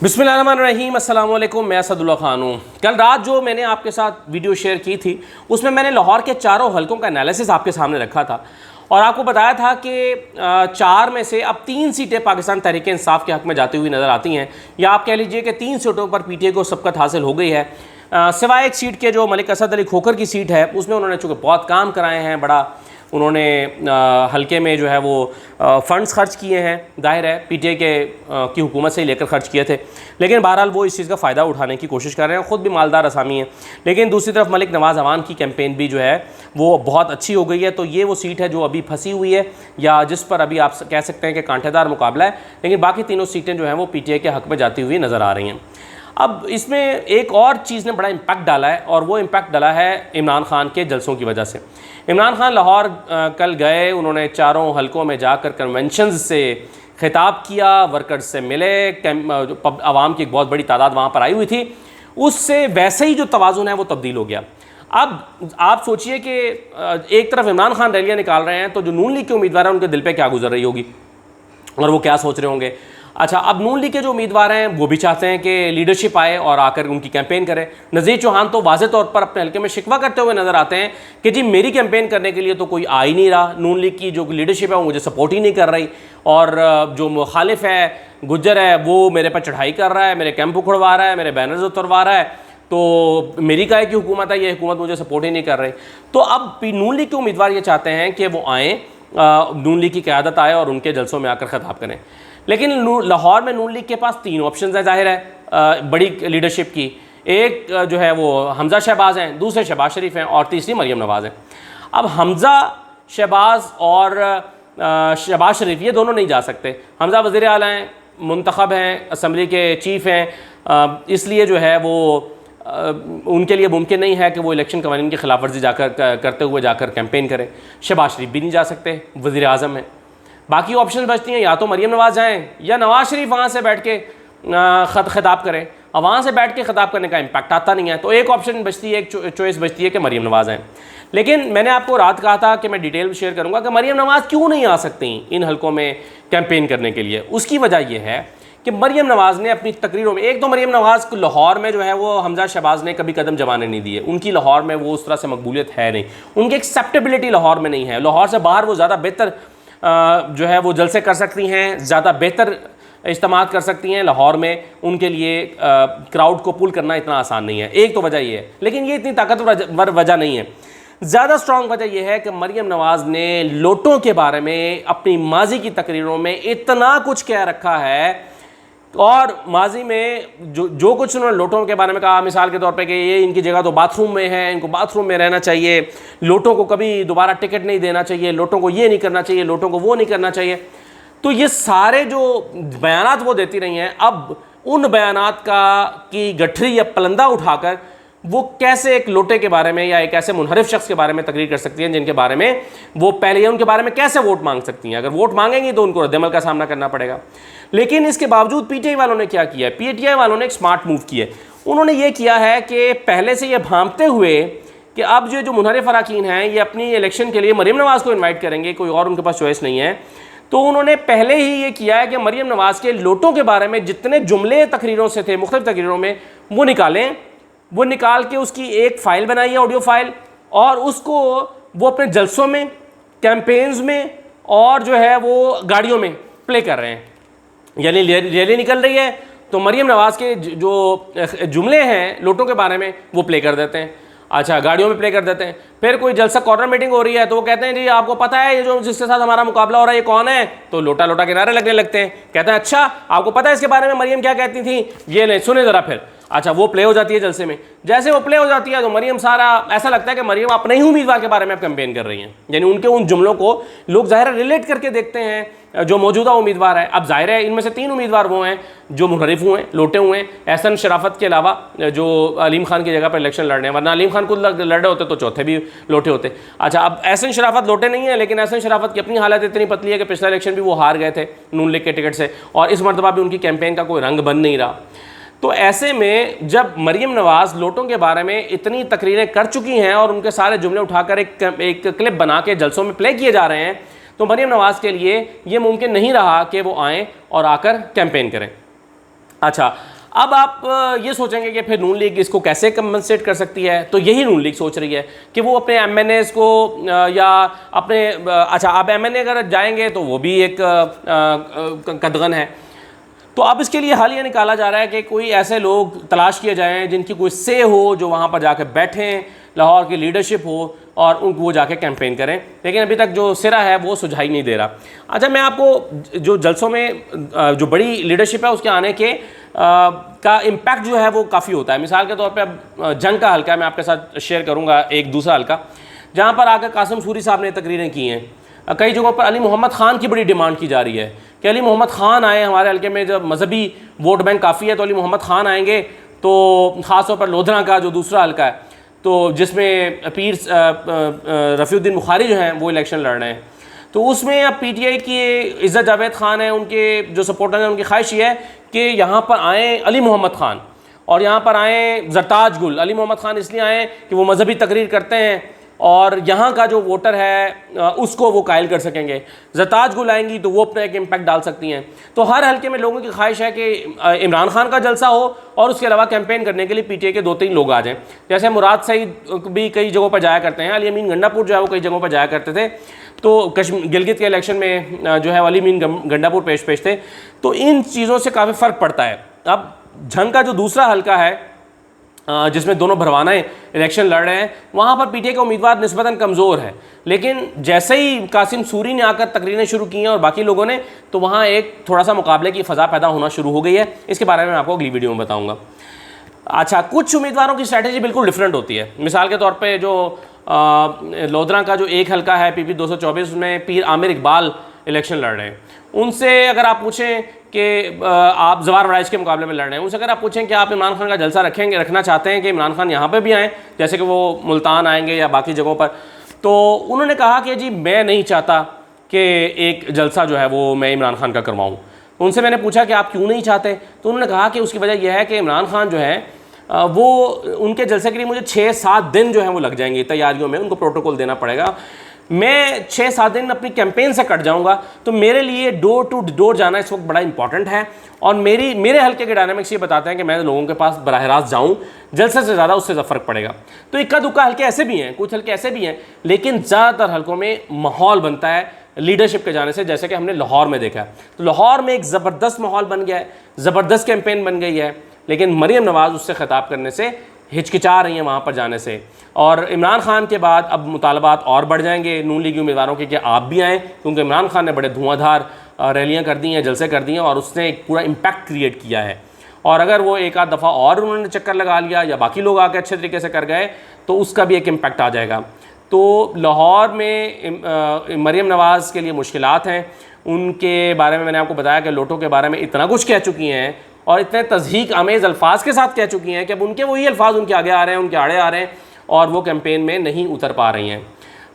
बिस्मिल्लाहिर्रहमानिर्रहीम, अस्सलाम वालेकुम। मैं असदुल्ला खान हूँ। कल रात जो मैंने आपके साथ वीडियो शेयर की थी उसमें मैंने लाहौर के चारों हलकों का एनालिसिस आपके सामने रखा था और आपको बताया था कि 4 में से अब 3 सीटें पाकिस्तान तहरीक इंसाफ के हक़ में जाती हुई नज़र आती हैं, या आप कह लीजिए कि 3 सीटों पर PTI को सबकत हासिल हो गई है। सिवाय एक सीट के जो मलिक असद अली खोखर की सीट है उसमें उन्होंने चूँकि बहुत काम कराए हैं, बड़ा उन्होंने हल्के में जो है वो फ़ंड्स खर्च किए हैं, जाहिर है PTI की हुकूमत से ही लेकर खर्च किए थे, लेकिन बहरहाल वो इस चीज़ का फ़ायदा उठाने की कोशिश कर रहे हैं। ख़ुद भी मालदार असामी हैं। लेकिन दूसरी तरफ मलिक नवाज़ अवान की कैंपेन भी जो है वो बहुत अच्छी हो गई है। तो ये वो सीट है जो अभी फंसी हुई है या जिस पर अभी आप कह सकते हैं कि कांटेदार मुकाबला है, लेकिन बाकी तीनों सीटें जो हैं वो PTI के हक़ में जाती हुई नज़र आ रही हैं। अब इसमें एक और चीज़ ने बड़ा इम्पैक्ट डाला है और वो इम्पैक्ट डाला है इमरान खान के जलसों की वजह से। इमरान खान लाहौर कल गए, उन्होंने चारों हलकों में जाकर कन्वेंशंस से खिताब किया, वर्कर्स से मिले, आवाम की एक बहुत बड़ी तादाद वहाँ पर आई हुई थी। उससे वैसे ही जो तवाज़ुन है वो तब्दील हो गया। अब आप सोचिए कि एक तरफ इमरान खान रैलियाँ निकाल रहे हैं तो जो नून लीग के उम्मीदवार हैं उनके दिल पे क्या गुजर रही होगी और वो क्या सोच रहे होंगे। अच्छा, अब नून लीग के जो उम्मीदवार हैं वो भी चाहते हैं कि लीडरशिप आए और आकर उनकी कैंपेन करे। नज़ीर चौहान तो वाज़े तौर पर अपने हल्के में शिकवा करते हुए नज़र आते हैं कि जी मेरी कैंपेन करने के लिए तो कोई आ ही नहीं रहा, नून लीग की जो लीडरशिप है वो मुझे सपोर्ट ही नहीं कर रही, और जो मुखालिफ है गुज्जर है वो मेरे पर चढ़ाई कर रहा है, मेरे कैंप उखड़वा रहा है, मेरे बैनर्स उतरवा रहा है, तो मेरी काय की हुकूमत है, ये हुकूमत मुझे सपोर्ट ही नहीं कर रही। तो अब नून लीग के उम्मीदवार ये चाहते हैं कि वो आएँ, नून लीग की क़यादत आए और उनके जलसों में आकर ख़िताब करें। लेकिन लाहौर में नून लीग के पास 3 ऑप्शन है, जाहिर है बड़ी लीडरशिप की। एक जो है वो हमज़ा शहबाज हैं, दूसरे शहबाज शरीफ हैं और तीसरी मरियम नवाज़ हैं। अब हमज़ा शहबाज और शहबाज शरीफ ये दोनों नहीं जा सकते। हमज़ा वज़ीर आला हैं, मुंतखब हैं, असम्बली के चीफ़ हैं, इसलिए जो है वो उनके लिए मुमकिन नहीं है कि वो इलेक्शन कवानीन की खिलाफ वर्जी करते हुए जाकर कैंपेन करें। शहबाज शरीफ भी नहीं जा सकते, वज़ीर आज़म हैं। बाकी ऑप्शन बचती हैं, या तो मरियम नवाज़ जाएँ या नवाज़ शरीफ वहाँ से बैठ के ख़िताब करें। अब वहाँ से बैठ के ख़िताब करने का इम्पैक्ट आता नहीं है, तो एक ऑप्शन बचती है, एक चॉइस बचती है कि मरियम नवाज़ आएँ। लेकिन मैंने आपको रात कहा था कि मैं डिटेल शेयर करूँगा कि मरियम नवाज़ क्यों नहीं आ सकती इन हलकों में कैंपेन करने के लिए। उसकी वजह यह है कि मरियम नवाज़ ने अपनी तकरीरों में, एक तो मरियम नवाज़ को लाहौर में जो है वो हमज़ा शहबाज ने कभी कदम जमाने नहीं दिए, उनकी लाहौर में वो उस तरह से मकबूलियत है नहीं, उनकी एक्सेप्टेबिलिटी लाहौर में नहीं है। लाहौर से बाहर वो ज़्यादा बेहतर जो है वो जलसे कर सकती हैं, ज़्यादा बेहतर इज्तिमात कर सकती हैं। लाहौर में उनके लिए क्राउड को पुल करना इतना आसान नहीं है, एक तो वजह ये है। लेकिन ये इतनी ताकतवर वजह नहीं है। ज़्यादा स्ट्रॉन्ग वजह यह है कि मरियम नवाज़ ने लोटों के बारे में अपनी माजी की तकरीरों में इतना कुछ कह रखा है, और माजी में जो कुछ उन्होंने लोटों के बारे में कहा, मिसाल के तौर पे कि ये इनकी जगह तो बाथरूम में है, इनको बाथरूम में रहना चाहिए, लोटों को कभी दोबारा टिकट नहीं देना चाहिए, लोटों को ये नहीं करना चाहिए, लोटों को वो नहीं करना चाहिए। तो ये सारे जो बयानात वो देती रही हैं, अब उन बयानात की गठरी या पलंदा उठाकर वो कैसे एक लोटे के बारे में या एक ऐसे मुनहरिफ शख्स के बारे में तकरीर कर सकती हैं जिनके बारे में वो पहले उनके बारे में कैसे वोट मांग सकती हैं। अगर वोट मांगेंगी तो उनको रद्दमल का सामना करना पड़ेगा। लेकिन इसके बावजूद PTI वालों ने क्या किया है, PTI वालों ने एक स्मार्ट मूव किया है। उन्होंने ये किया है कि पहले से ये भांपते हुए कि अब जो मुनहरिफ अराकीन हैं ये अपनी इलेक्शन के लिए मरियम नवाज़ को इन्वाइट करेंगे, कोई और उनके पास चॉइस नहीं है, तो उन्होंने पहले ही ये किया है कि मरियम नवाज़ के लोटों के बारे में जितने जुमले तकरीरों से थे मुख्तलिफ तकरीरों में वो निकालें, वो निकाल के उसकी एक फ़ाइल बनाई है, ऑडियो फाइल, और उसको वो अपने जलसों में, कैंपेन्स में और जो है वो गाड़ियों में प्ले कर रहे हैं। यानी रैली निकल रही है तो मरियम नवाज़ के जो जुमले हैं लोटों के बारे में वो प्ले कर देते हैं। अच्छा, गाड़ियों में प्ले कर देते हैं। फिर कोई जलसा कॉर्नर मीटिंग हो रही है तो वो कहते हैं जी आपको पता है ये जो जिसके साथ हमारा मुकाबला हो रहा है ये कौन है, तो लोटा लोटा के नारे लगने लगते हैं। कहते हैं अच्छा आपको पता है इसके बारे में मरियम क्या कहती थी, ये नहीं सुने ज़रा। फिर अच्छा वो प्ले हो जाती है जलसे में। जैसे वो प्ले हो जाती है तो मरियम सारा ऐसा लगता है कि मरियम अपने ही उम्मीदवार के बारे में कैंपेन कर रही हैं, यानी उनके उन जुमलों को लोग ज़ाहिर रिलेट करके देखते हैं जो मौजूदा उम्मीदवार है। अब जाहिर है इनमें से 3 उम्मीदवार वो हैं जो मुनहरिफ हुए, लोटे हुए हैं, एहसन शराफत के अलावा जो अलीम खान की जगह पर इलेक्शन लड़ रहे हैं, वरना अलीम खान खुद लड़ रहे होते तो चौथे भी लोटे होते। अच्छा, अब एहसन शराफत लोटे नहीं है, लेकिन एहसन शराफत की अपनी हालत इतनी पतली है कि पिछला इलेक्शन भी वो हार गए थे नून लीग के टिकट से, और इस मरतबा भी उनकी कैंपेन का कोई रंग बन नहीं रहा। तो ऐसे में जब मरियम नवाज़ लोटों के बारे में इतनी तकरीरें कर चुकी हैं और उनके सारे जुमले उठाकर एक क्लिप बना के जलसों में प्ले किए जा रहे हैं, तो मरियम नवाज़ के लिए ये मुमकिन नहीं रहा कि वो आएँ और आकर कैंपेन करें। अच्छा, अब आप ये सोचेंगे कि फिर नून लीग इसको कैसे कंपनसेट कर सकती है, तो यही नून लीग सोच रही है कि वो अपने MNAs को या अपने अच्छा, अब MNA अगर जाएंगे तो वो भी एक कदगन है। तो अब इसके लिए हल ये निकाला जा रहा है कि कोई ऐसे लोग तलाश किए जाएं जिनकी कोई से हो, जो वहाँ पर जाकर बैठें, लाहौर की लीडरशिप हो और उनको वो जाके कैंपेन करें। लेकिन अभी तक जो सिरा है वो सुझाई नहीं दे रहा। अच्छा, मैं आपको जो जलसों में जो बड़ी लीडरशिप है उसके आने के का इम्पैक्ट जो है वो काफ़ी होता है। मिसाल के तौर पे अब जंग का हल्का मैं आपके साथ शेयर करूँगा, एक दूसरा हल्का जहाँ पर आकर कासिम सूरी साहब ने तकरीरें की हैं। कई जगहों पर अली मोहम्मद ख़ान की बड़ी डिमांड की जा रही है कि अली मोहम्मद ख़ान आए हमारे हल्के में, जब मजहबी वोट बैंक काफ़ी है तो अली मोहम्मद ख़ान आएंगे। तो ख़ास तौर पर लोधरा का जो दूसरा हल्का है, तो जिसमें पीर रफ़ीउद्दीन बुखारी जो हैं वो इलेक्शन लड़ रहे हैं, तो उसमें अब PTI की इज़्ज़त जावेद ख़ान है, उनके जो सपोर्टर हैं उनकी ख्वाहिश ये है कि यहाँ पर आएँ अली मोहम्मद ख़ान और यहाँ पर आएँ ज़रताज गुल। अली मोहम्मद ख़ान इसलिए आएँ कि वो मजहबी तकरीर करते हैं और यहाँ का जो वोटर है उसको वो कायल कर सकेंगे। ज़रताज गुल आएंगी तो वो अपना एक इम्पैक्ट डाल सकती हैं। तो हर हल्के में लोगों की ख्वाहिश है कि इमरान खान का जलसा हो और उसके अलावा कैंपेन करने के लिए PTI के 2-3 लोग आ जाएं। जैसे मुराद सईद भी कई जगहों पर जाया करते हैं, अली अमीन गंडापुर जो है वो कई जगहों पर जाया करते थे। तो गिलगित के इलेक्शन में जो है अली अमीन गंडापुर पेश थे। तो इन चीज़ों से काफ़ी फ़र्क पड़ता है। अब झंग का जो दूसरा हल्का है जिसमें दोनों भरवाना इलेक्शन लड़ रहे हैं, वहाँ पर PTI का उम्मीदवार निस्बतन कमज़ोर है। लेकिन जैसे ही कासिम सूरी ने आकर तकरीरें शुरू की हैं और बाकी लोगों ने, तो वहाँ एक थोड़ा सा मुकाबले की फ़ज़ा पैदा होना शुरू हो गई है। इसके बारे में मैं आपको अगली वीडियो में बताऊँगा। अच्छा, कुछ उम्मीदवारों की स्ट्रैटेजी बिल्कुल डिफरेंट होती है। मिसाल के तौर पर जो लोधरा का जो एक हल्का है PP 224, उसमें पीर आमिर इकबाल इलेक्शन लड़ रहे हैं। उनसे अगर आप पूछें कि आप जवार वराइज के मुकाबले में लड़ रहे हैं, उनसे अगर आप पूछें कि आप इमरान खान का जलसा रखना चाहते हैं कि इमरान खान यहाँ पे भी आएँ, जैसे कि वो मुल्तान आएंगे या बाकी जगहों पर, तो उन्होंने कहा कि जी मैं नहीं चाहता कि एक जलसा जो है वो मैं इमरान खान का करवाऊँ। उनसे मैंने पूछा कि आप क्यों नहीं चाहते, तो उन्होंने कहा कि उसकी वजह यह है कि इमरान खान जो है वो उनके जलसे के लिए मुझे 6-7 दिन जो है वो लग जाएंगे तैयारियों में, उनको प्रोटोकॉल देना पड़ेगा। मैं 6-7 दिन अपनी कैंपेन से कट जाऊंगा, तो मेरे लिए डोर टू डोर जाना इस वक्त बड़ा इंपॉर्टेंट है। और मेरे हल्के के डायनामिक्स ये बताते हैं कि मैं लोगों के पास बराह रास्त जाऊँ, जलसे से ज़्यादा उससे फ़र्क पड़ेगा। तो इक्का दुक्का हल्के ऐसे भी हैं, कुछ हल्के ऐसे भी हैं, लेकिन ज़्यादातर हल्कों में माहौल बनता है लीडरशिप के जाने से, जैसे कि हमने लाहौर में देखा है। तो लाहौर में एक ज़बरदस्त माहौल बन गया है, ज़बरदस्त कैंपेन बन गई है, लेकिन मरीम नवाज़ उससे ख़िताब करने से हिचकिचा रही हैं वहाँ पर जाने से। और इमरान खान के बाद अब मुतालबात और बढ़ जाएंगे नून लीगी उम्मीदवारों के कि आप भी आएँ, क्योंकि इमरान खान ने बड़े धुआंधार रैलियाँ कर दी हैं, जलसे कर दिए हैं और उसने एक पूरा इम्पैक्ट क्रिएट किया है। और अगर वो एक आध दफ़ा और उन्होंने चक्कर लगा लिया या बाकी लोग आके अच्छे तरीके से कर गए, तो उसका भी एक इम्पैक्ट आ जाएगा। तो लाहौर में मरीम नवाज़ के लिए मुश्किलात हैं। उनके बारे में मैंने आपको बताया कि लोटो के बारे में इतना कुछ कह चुकी हैं और इतने तज़हीक आमेज़ अल्फाज के साथ कह चुकी हैं कि अब उनके वही अल्फाज उनके आगे आ रहे हैं, उनके आड़े आ रहे हैं और वो कैंपेन में नहीं उतर पा रही हैं।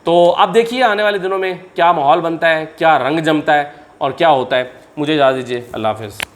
तो अब देखिए आने वाले दिनों में क्या माहौल बनता है, क्या रंग जमता है और क्या होता है। मुझे इजाज़त दीजिए, अल्लाह हाफ़िज़।